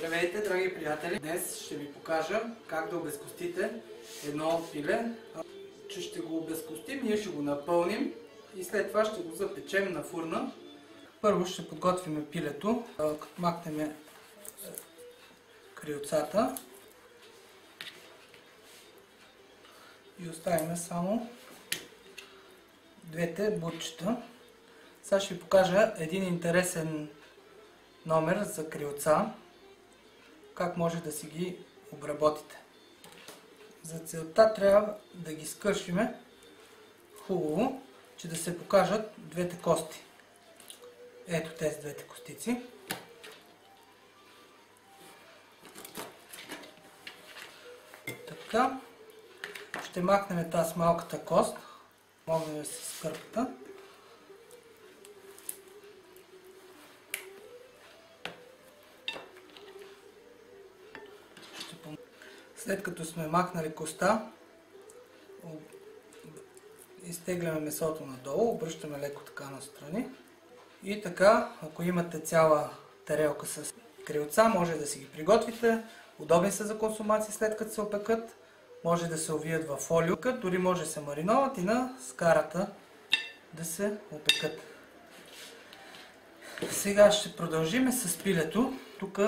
Здравейте, драги приятели! Днес ще ви покажа как да обезкостите едно пиле. Че ще го обезкостим, ние ще го напълним и след това ще го запечем на фурна. Първо ще подготвим пилето, като махнем крилцата и оставим само двете бутчета. Сега ще ви покажа един интересен номер за крилца, как може да си ги обработите. За целта трябва да ги скършиме хубаво, че да се покажат двете кости. Ето тези двете костици. Така. Ще махнем тази малката кост. Помним с скърпата. След като сме махнали коста, изтегляме месото надолу, обръщаме леко така настрани. И така, ако имате цяла тарелка с крилца, може да си ги приготвите. Удобни са за консумация след като се опекат. Може да се увият във фолио, дори може да се мариноват и на скарата да се опекат. Сега ще продължим с пилето. Тук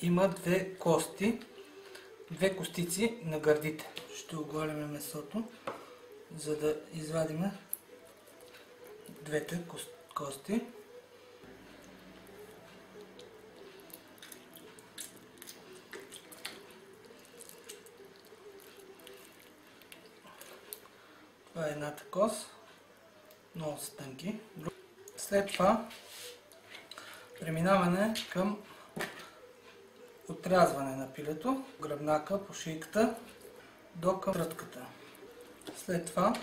има две кости. Две костици на гърдите. Ще оголим месото, за да извадим двете кости. Това е едната кост. Много са тънки. След това преминаваме към отрязване на пилето, гръбнака по шийката до към трътката. След това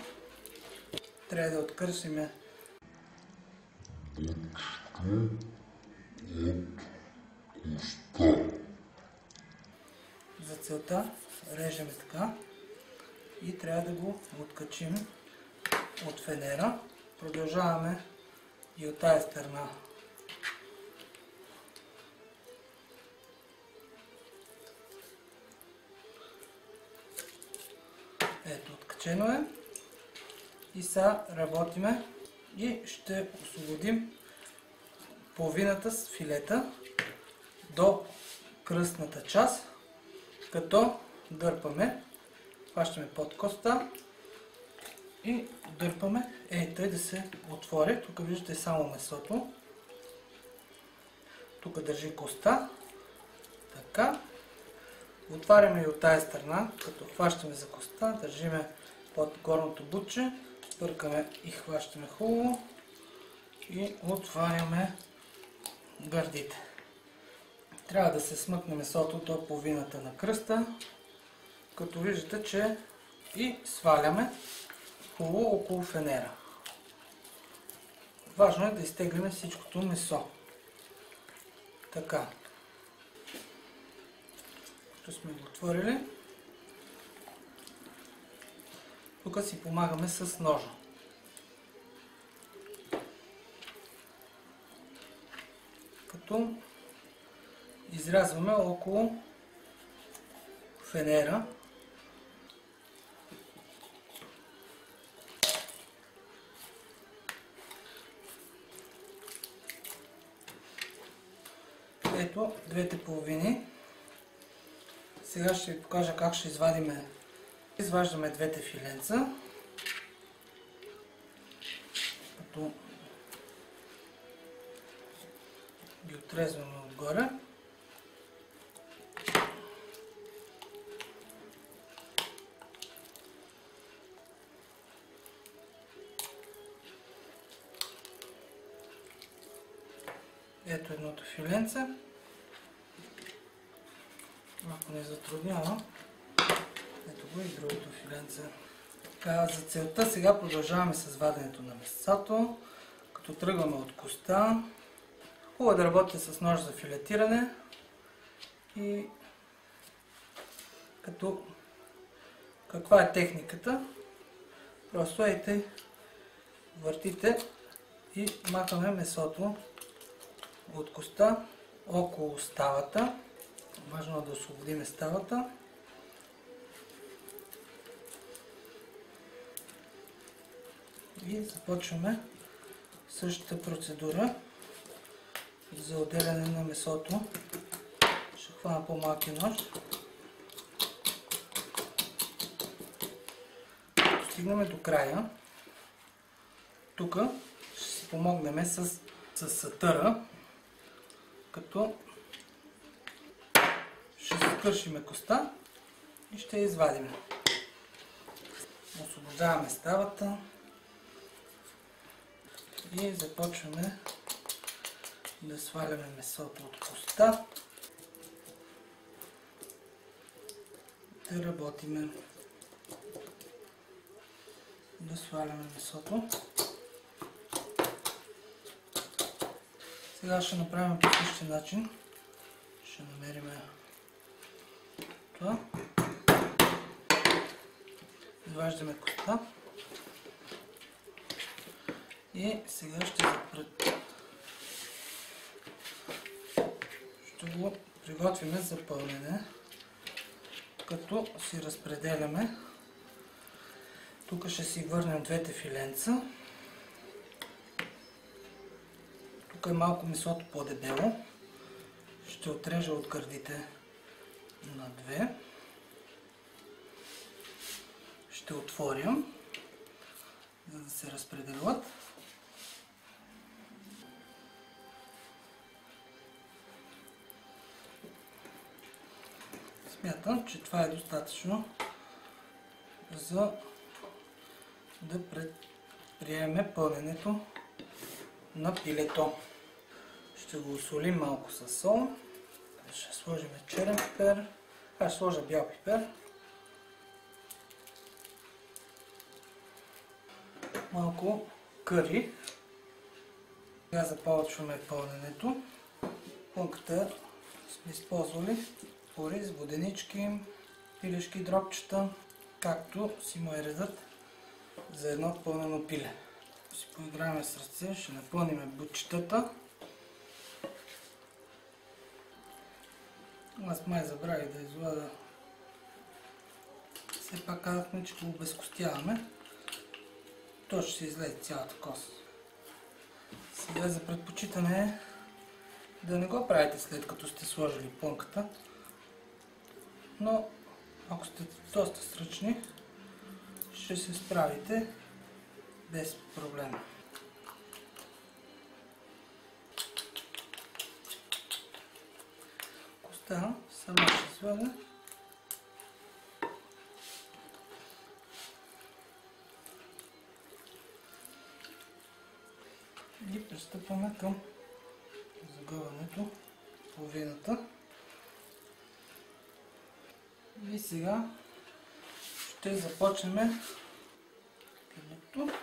трябва да откършим за целта режем така и трябва да го откачим от фенера. Продължаваме и от тази страна. Ето, откачено е. И сега работиме и ще освободим половината с филета до кръстната част, като дърпаме, хващаме под коста и дърпаме, тъй да се отвори. Тук виждате само месото. Тук държи коста. Така. Отваряме и от тази страна, като хващаме за коста, държиме под горното бутче, бъркаме и хващаме хубаво и отваряме гърдите. Трябва да се смъкне месото до половината на кръста, като виждате, че и сваляме хубаво около фенера. Важно е да изтегляме всичкото месо. Така. Сме го отворили. Тук си помагаме с ножа. Като изрязваме около фенера. Ето двете половини. Сега ще ви покажа как ще извадиме. Изваждаме двете филенца, като ги отрезваме отгоре. Ето едното филенце. Ако не затруднява, ето го и другото филенце. Така, за целта сега продължаваме с ваденето на месото, като тръгваме от коста. Хубаво да работите с нож за филетиране и като каква е техниката, просто въртите и махаме месото от коста около ставата. Важно е да освободим ставата. И започваме същата процедура за отделяне на месото. Ще хвана по-малкия нож. Като стигнем до края, тук ще си помогнем с сатъра, като ще скършим коста и ще я извадим. Освобождаваме ставата и започваме да сваляме месото от коста. Да работиме. Да сваляме месото. Сега ще направим по същия начин. Ще намерим това. Изваждаме коста. И сега ще го приготвим за пълнене, като си разпределяме. Тук ще си върнем двете филенца. Тук е малко месото по-дебело. Ще отрежа от гърдите на две. Ще отворя, за да се разпределят. Смятам, че това е достатъчно, за да предприеме пълненето на пилето. Ще го осолим малко със сол. Ще сложим черен пипер. Аз ще сложа бял пипер. Малко къри. Сега започваме пълненето. Пънката сме използвали ориз, воденички, пилешки дробчета, както си му е редът за едно пълнено пиле. Си поиграваме с ръце, ще напълним бутчетата. Аз май забравих да извада. Все пак казахме, че го обезкостяваме. То ще се излезе цялата кост. Сега за предпочитане е да не го правите след като сте сложили пънката. Но ако сте доста сръчни, ще се справите без проблем. Коста сама ще сваля. И пристъпваме към загъването половината. И сега ще започнем пилето.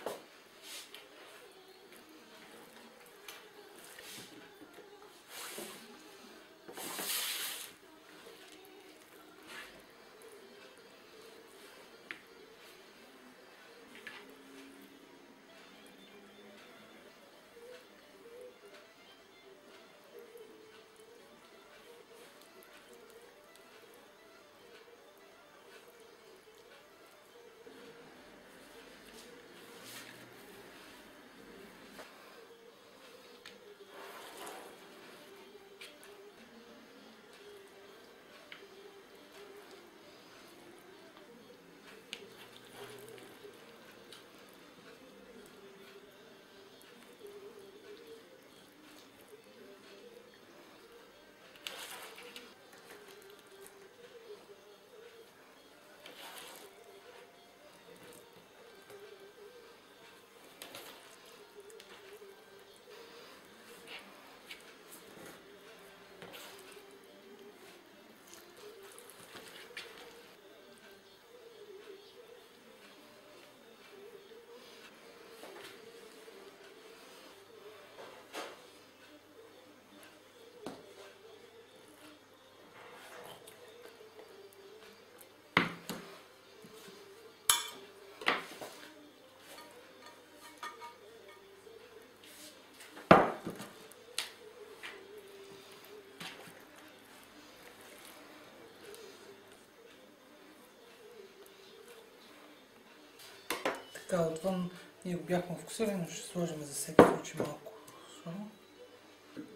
Така, отвън ние го бяхме фокусирали, но ще сложим за всеки случай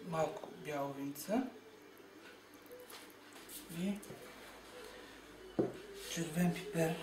малко бяло винце и червен пипер.